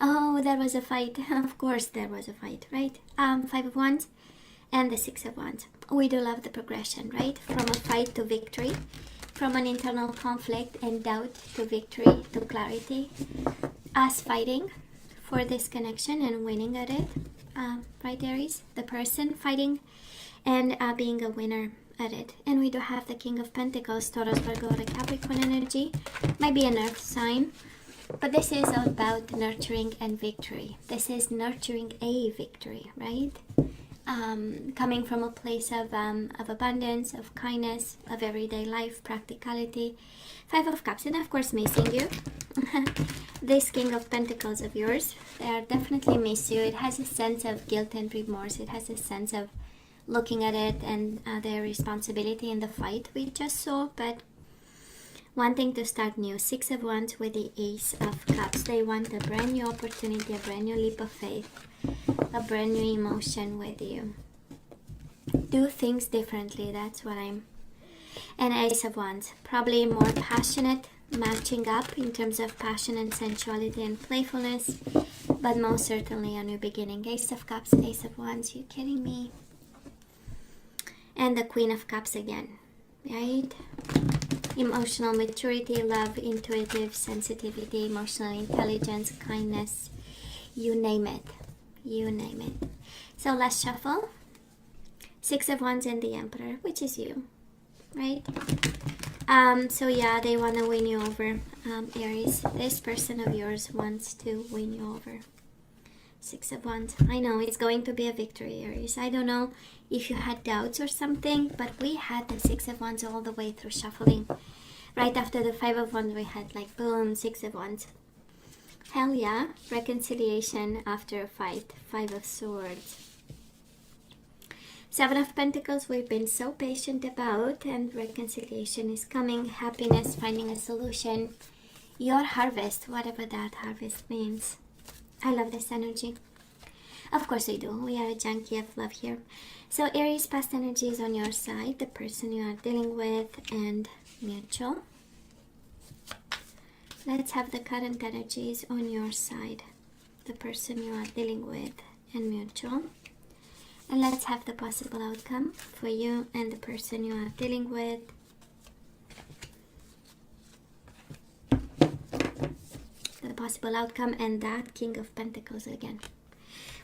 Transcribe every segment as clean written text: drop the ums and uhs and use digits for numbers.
Oh, there was a fight. Of course there was a fight, right? Five of Wands and the Six of Wands. We do love the progression, right? From a fight to victory, from an internal conflict and doubt to victory to clarity. Us fighting for this connection and winning at it, right, Aries? The person fighting and being a winner at it. And we do have the King of Pentacles, Taurus, Virgo, the Capricorn energy. Might be an earth sign, but this is all about nurturing and victory. This is nurturing a victory, right? Coming from a place of abundance, of kindness, of everyday life, practicality. Five of Cups, and of course missing you. This King of Pentacles of yours, they are definitely miss you. It has a sense of guilt and remorse. It has a sense of looking at it and their responsibility in the fight we just saw, but wanting to start new. Six of Wands with the Ace of Cups. They want a brand new opportunity, a brand new leap of faith, a brand new emotion with you. Do things differently, that's what I'm... And Ace of Wands, probably more passionate, matching up in terms of passion and sensuality and playfulness, but most certainly a new beginning. Ace of Cups, Ace of Wands, you kidding me? And the Queen of Cups again, right? Emotional maturity, love, intuitive sensitivity, emotional intelligence, kindness, you name it. You name it. So let's shuffle. Six of Wands and the Emperor, which is you, right? So yeah, they want to win you over, Aries. This person of yours wants to win you over. Six of Wands. I know it's going to be a victory, Aries. I don't know if you had doubts or something, but we had the Six of Wands all the way through shuffling. Right after the Five of Wands, we had like boom, Six of Wands. Hell yeah, reconciliation after a fight. Five of Swords. Seven of Pentacles, we've been so patient about, and reconciliation is coming. Happiness, finding a solution. Your harvest, whatever that harvest means. I love this energy. Of course we do. We are a junkie of love here. So Aries, past energy is on your side, the person you are dealing with, and mutual. Let's have the current energies on your side, the person you are dealing with, and mutual. And let's have the possible outcome for you and the person you are dealing with. The possible outcome and that King of Pentacles again.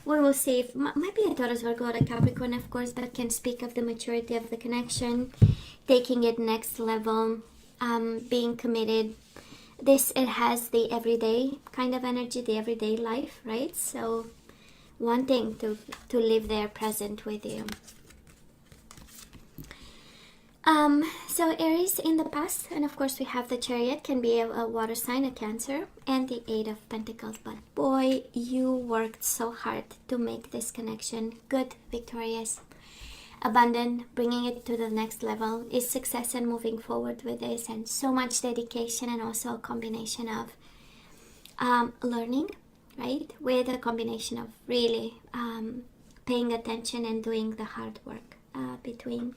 We will see if might be a Taurus, Virgo, or a Capricorn, of course, but can speak of the maturity of the connection, taking it next level, being committed. It has the everyday kind of energy, the everyday life, right? So wanting to live there present with you. So Aries in the past, and of course we have the Chariot, can be a water sign, a Cancer, and the Eight of Pentacles. But boy, you worked so hard to make this connection good, victorious, abundant, bringing it to the next level. Is success and moving forward with this, and so much dedication, and also a combination of learning, right, with a combination of really paying attention and doing the hard work between,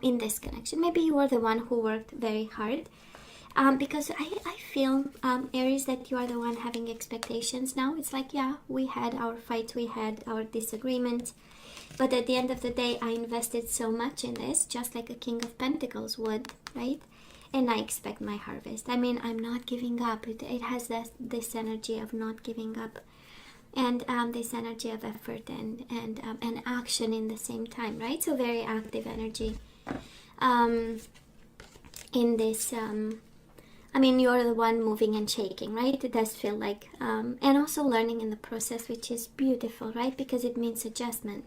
in this connection. Maybe you were the one who worked very hard, because I feel, Aries, that you are the one having expectations now. It's like, yeah, we had our fights, we had our disagreements, but at the end of the day, I invested so much in this, just like a King of Pentacles would, right? And I expect my harvest. I mean, I'm not giving up. It has this energy of not giving up, and this energy of effort and action in the same time, right? So very active energy in this. I mean, you're the one moving and shaking, right? It does feel like, and also learning in the process, which is beautiful, right? Because it means adjustment.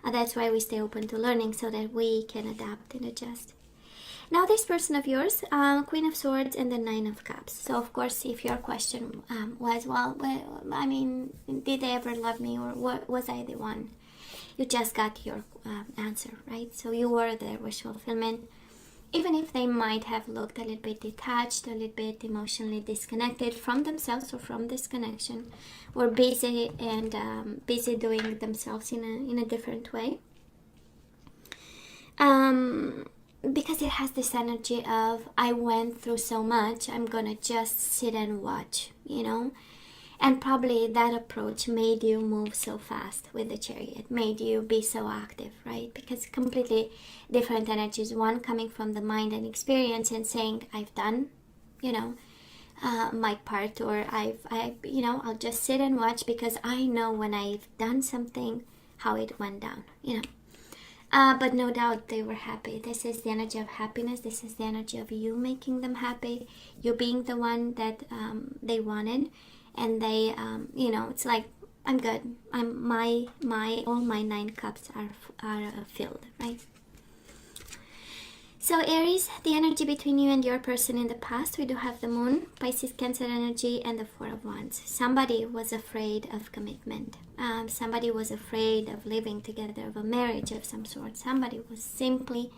That's why we stay open to learning, so that we can adapt and adjust. Now this person of yours, Queen of Swords and the Nine of Cups. So of course, if your question was, well, I mean, did they ever love me, or was I the one? You just got your answer, right? So you were their wish fulfillment. Even if they might have looked a little bit detached, a little bit emotionally disconnected from themselves or from this connection, or busy and busy doing themselves in a different way. because it has this energy of, I went through so much, I'm gonna just sit and watch, you know. And probably that approach made you move so fast with the Chariot, made you be so active, right? Because completely different energies. One coming from the mind and experience and saying, I've done, you know, my part, or I'll just sit and watch because I know when I've done something, how it went down, you know. But no doubt they were happy. This is the energy of happiness. This is the energy of you making them happy, you being the one that they wanted. And they, it's like, I'm good. All my 9 cups are filled, right? So Aries, the energy between you and your person in the past, we do have the Moon, Pisces, Cancer energy, and the 4 of Wands. Somebody was afraid of commitment. Somebody was afraid of living together, of a marriage of some sort. Somebody was simply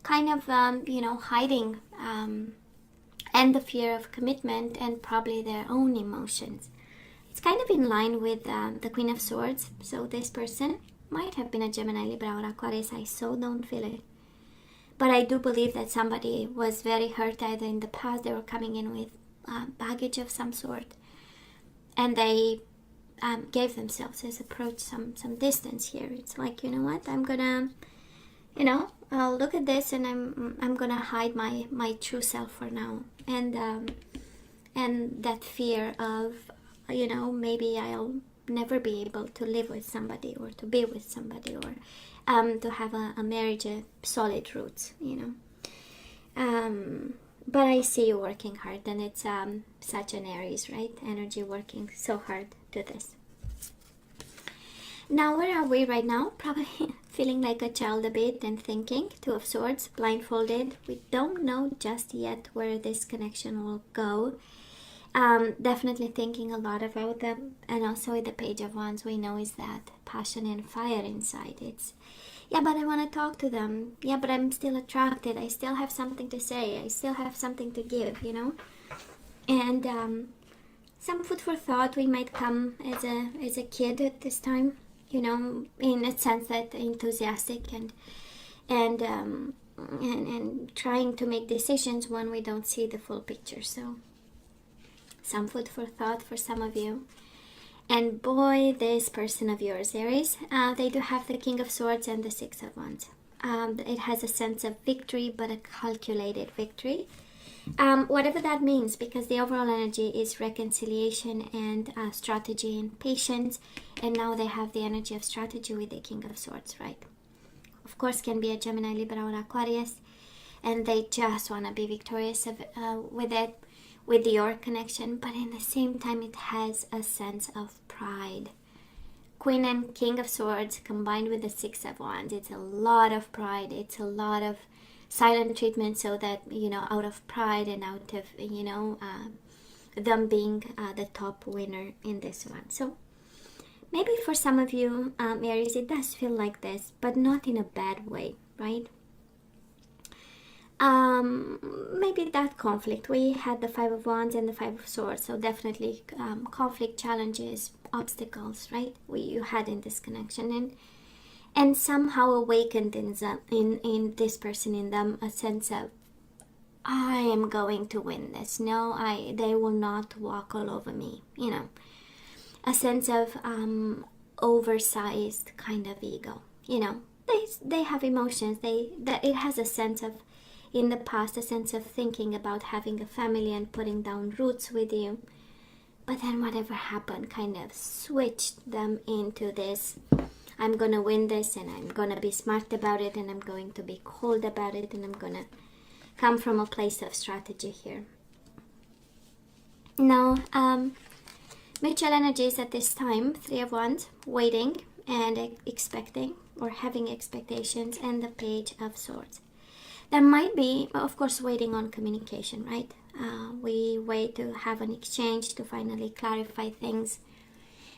kind of, hiding and the fear of commitment and probably their own emotions. It's kind of in line with the Queen of Swords. So this person might have been a Gemini, Libra, or Aquarius. I so don't feel it. But I do believe that somebody was very hurt either in the past. They were coming in with baggage of some sort. And they gave themselves this approach some distance here. It's like, you know what, I'm gonna, I'll look at this and I'm gonna hide my true self for now. And that fear of, maybe I'll never be able to live with somebody or to be with somebody or to have a marriage, solid roots, but I see you working hard, and it's such an Aries, right? Energy working so hard to this. Now, where are we right now? Probably feeling like a child a bit and thinking. 2 of Swords, blindfolded. We don't know just yet where this connection will go. Definitely thinking a lot about them. And also with the Page of Wands, we know is that passion and fire inside. It's, yeah, but I want to talk to them. Yeah, but I'm still attracted. I still have something to say. I still have something to give, And some food for thought. We might come as a kid at this time. In a sense that enthusiastic and trying to make decisions when we don't see the full picture. So some food for thought for some of you. And boy, this person of yours, Aries, they do have the King of Swords and the 6 of Wands. It has a sense of victory, but a calculated victory. Whatever that means, because the overall energy is reconciliation and strategy and patience, and now they have the energy of strategy with the King of Swords, right? Of course, can be a Gemini, Libra, or Aquarius, and they just want to be victorious with your connection, but in the same time, it has a sense of pride. Queen and King of Swords combined with the 6 of Wands, it's a lot of pride, it's a lot of silent treatment, so that out of pride and out of them being the top winner in this one. So maybe for some of you, Aries, it does feel like this, but not in a bad way, right? Maybe that conflict, we had the 5 of Wands and the 5 of Swords, so definitely conflict, challenges, obstacles, right? You had in this connection, and somehow awakened in this person, in them, a sense of, I am going to win this. No, they will not walk all over me. A sense of oversized kind of ego. They have emotions. It has a sense of, in the past, a sense of thinking about having a family and putting down roots with you. But then whatever happened kind of switched them into this, I'm going to win this, and I'm going to be smart about it, and I'm going to be cold about it, and I'm going to come from a place of strategy here. Now, mutual energies at this time, 3 of Wands, waiting and expecting or having expectations, and the Page of Swords. There might be, of course, waiting on communication, right? We wait to have an exchange, to finally clarify things.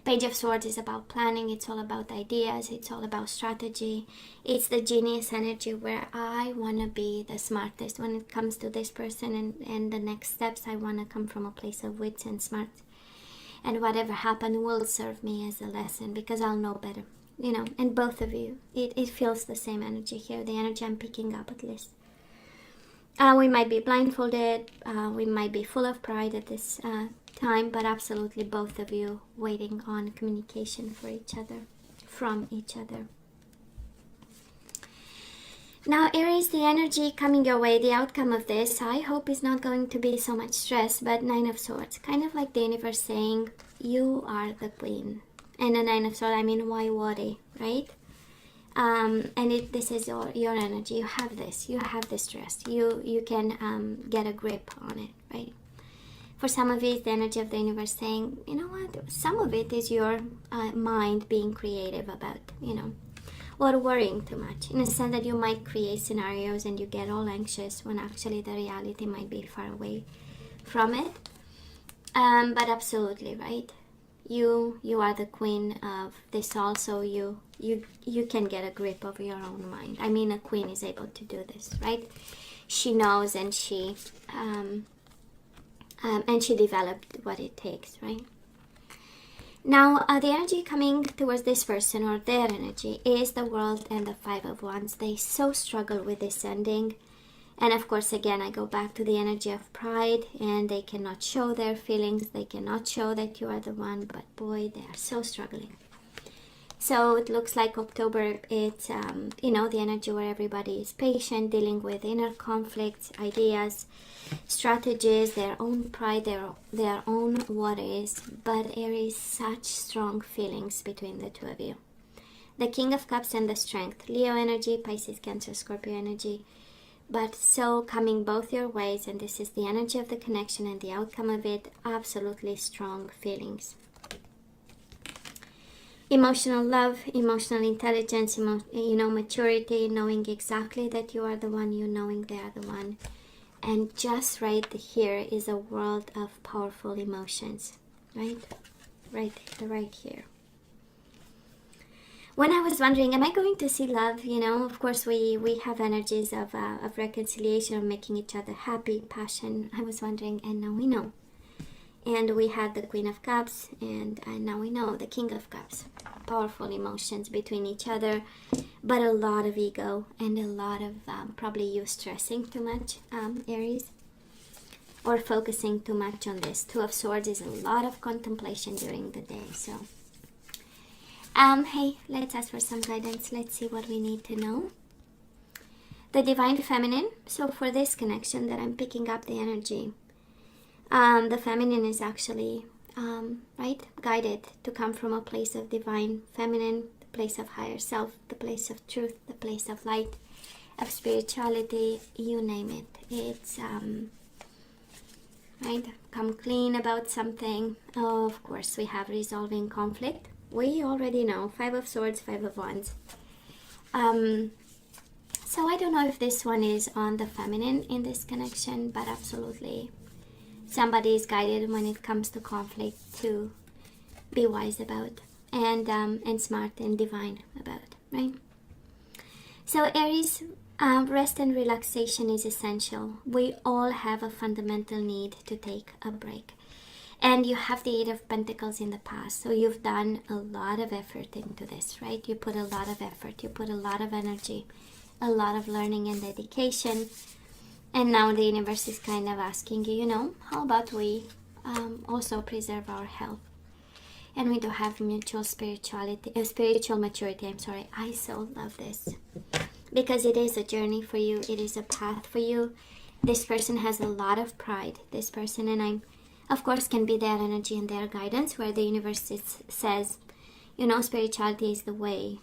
Page of Swords is about planning. It's all about ideas. It's all about strategy. It's the genius energy where I want to be the smartest when it comes to this person, and the next steps. I want to come from a place of wits and smarts. And whatever happened will serve me as a lesson, because I'll know better. And both of you, it feels the same energy here. The energy I'm picking up, at least. We might be blindfolded, we might be full of pride at this time, but absolutely both of you waiting on communication for each other, from each other. Now, Aries, the energy coming your way, the outcome of this, I hope is not going to be so much stress, but Nine of Swords. Kind of like the universe saying, you are the queen. And the Nine of Swords, I mean, why worry, right? This is your energy. You have this. You have this stress. You can get a grip on it, right? For some of it, the energy of the universe saying, you know what? Some of it is your mind being creative about, or worrying too much, in a sense that you might create scenarios and you get all anxious when actually the reality might be far away from it. But absolutely, right? You are the queen of this also. You can get a grip of your own mind. I mean, a queen is able to do this, right? She knows, and she developed what it takes, right? Now, the energy coming towards this person, or their energy, is the World and the Five of Wands. They so struggle with this ending. And of course, again, I go back to the energy of pride, and they cannot show their feelings. They cannot show that you are the one, but boy, they are so struggling. So it looks like October, it's, the energy where everybody is patient, dealing with inner conflicts, ideas, strategies, their own pride, their own worries. But Aries, such strong feelings between the two of you. The King of Cups and the Strength. Leo energy, Pisces, Cancer, Scorpio energy. But so coming both your ways, and this is the energy of the connection and the outcome of it, absolutely strong feelings. Emotional love, emotional intelligence, maturity, knowing exactly that you are the one, you knowing they are the one. And just right here is a world of powerful emotions, right? Right here. When I was wondering, am I going to see love? Of course, we have energies of reconciliation, of making each other happy, passion. I was wondering, and now we know. And we had the Queen of Cups, and now we know the King of Cups. Powerful emotions between each other, but a lot of ego and a lot of probably you stressing too much, Aries, or focusing too much on this. Two of Swords is a lot of contemplation during the day. So, hey, let's ask for some guidance. Let's see what we need to know. The Divine Feminine. So for this connection that I'm picking up the energy, the feminine is actually guided to come from a place of divine feminine, the place of higher self, the place of truth, the place of light, of spirituality, you name it. It's come clean about something. Of course, we have resolving conflict. We already know. Five of Swords, Five of Wands. So I don't know if this one is on the feminine in this connection, but absolutely somebody is guided when it comes to conflict to be wise about, and smart and divine about, right? So Aries, rest and relaxation is essential. We all have a fundamental need to take a break. And you have the Eight of Pentacles in the past, so you've done a lot of effort into this, right? You put a lot of effort, you put a lot of energy, a lot of learning and dedication. And now the universe is kind of asking you, how about we also preserve our health? And we do have spiritual maturity. I so love this. Because it is a journey for you. It is a path for you. This person has a lot of pride. This person, and I'm, of course, can be their energy and their guidance, where the universe says, spirituality is the way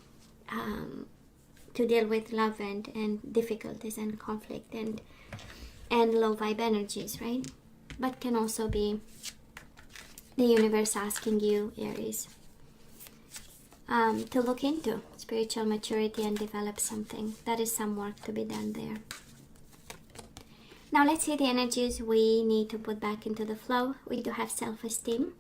to deal with love and difficulties and conflict and low vibe energies, right? But can also be the universe asking you, Aries, to look into spiritual maturity and develop something. That is some work to be done there. Now let's see the energies we need to put back into the flow. We do have self-esteem.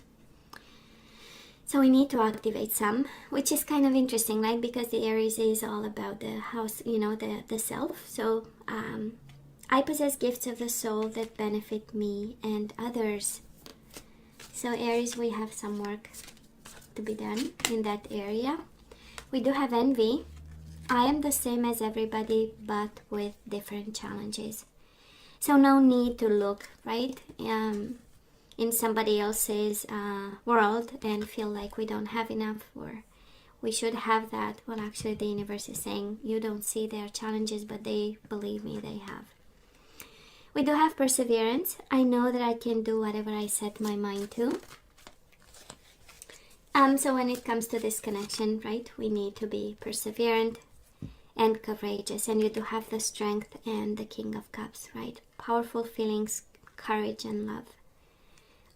So we need to activate some, which is kind of interesting, right? Because the Aries is all about the house, the self. So I possess gifts of the soul that benefit me and others. So Aries, we have some work to be done in that area. We do have envy. I am the same as everybody, but with different challenges. So no need to look, right, in somebody else's world and feel like we don't have enough or we should have that. Well, actually, the universe is saying you don't see their challenges, but they, believe me, they have. We do have perseverance. I know that I can do whatever I set my mind to. So when it comes to this connection, right, we need to be perseverant and courageous. And you do have the strength and the King of Cups, right? Powerful feelings, courage, and love.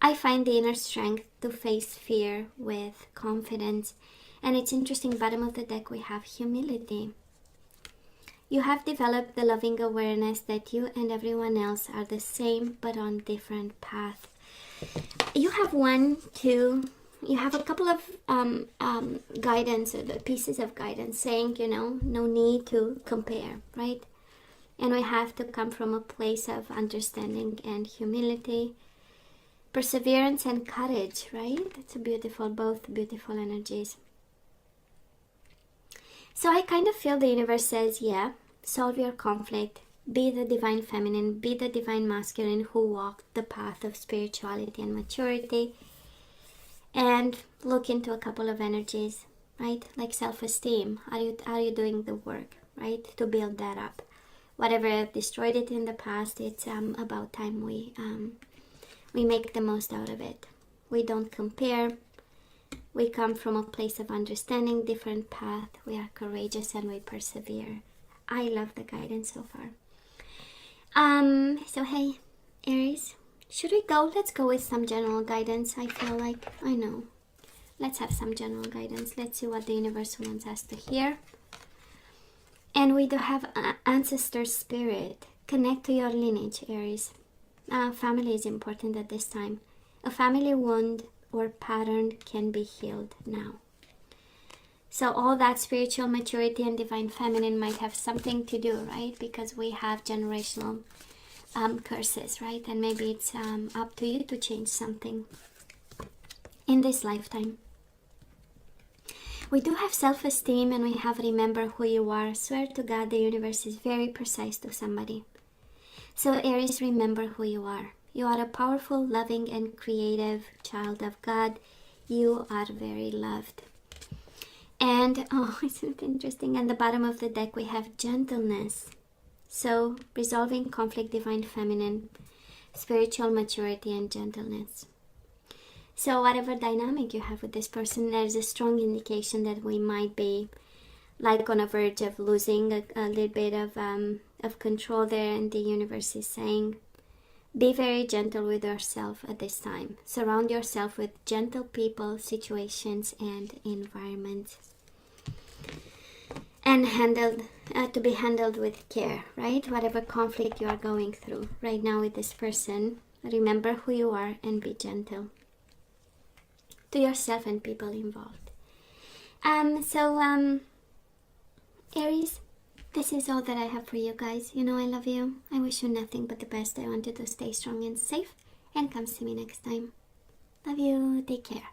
I find the inner strength to face fear with confidence. And it's interesting, bottom of the deck we have humility. You have developed the loving awareness that you and everyone else are the same but on different paths. You have you have a couple of guidance, pieces of guidance saying, no need to compare, right? And we have to come from a place of understanding and humility, perseverance and courage, right? It's both beautiful energies. So I kind of feel the universe says, yeah, solve your conflict, be the divine feminine, be the divine masculine who walked the path of spirituality and maturity, and look into a couple of energies, right? Like self-esteem. Are you doing the work, right, to build that up? Whatever destroyed it in the past, it's about time we make the most out of it. We don't compare. We come from a place of understanding different path. We are courageous and we persevere. I love the guidance so far. So hey, Aries, should we go? Let's go with some general guidance. I feel like, I know. Let's have some general guidance. Let's see what the universe wants us to hear. And we do have ancestor spirit. Connect to your lineage, Aries. Family is important at this time. A family wound or pattern can be healed now. So all that spiritual maturity and divine feminine might have something to do, right? Because we have generational curses, right? And maybe it's up to you to change something in this lifetime. We do have self-esteem and we have remember who you are. Swear to God, the universe is very precise to somebody. So Aries, remember who you are. You are a powerful, loving, and creative child of God. You are very loved. And, oh, isn't it interesting? At the bottom of the deck, we have gentleness. So, resolving conflict, divine feminine, spiritual maturity, and gentleness. So, whatever dynamic you have with this person, there's a strong indication that we might be like on a verge of losing a little bit of control there. And the universe is saying, be very gentle with yourself at this time. Surround yourself with gentle people, situations, and environments. And to be handled with care, right? Whatever conflict you are going through right now with this person, remember who you are and be gentle to yourself and people involved. Aries, this is all that I have for you guys. I love you. I wish you nothing but the best. I want you to stay strong and safe, and come see me next time. Love you. Take care.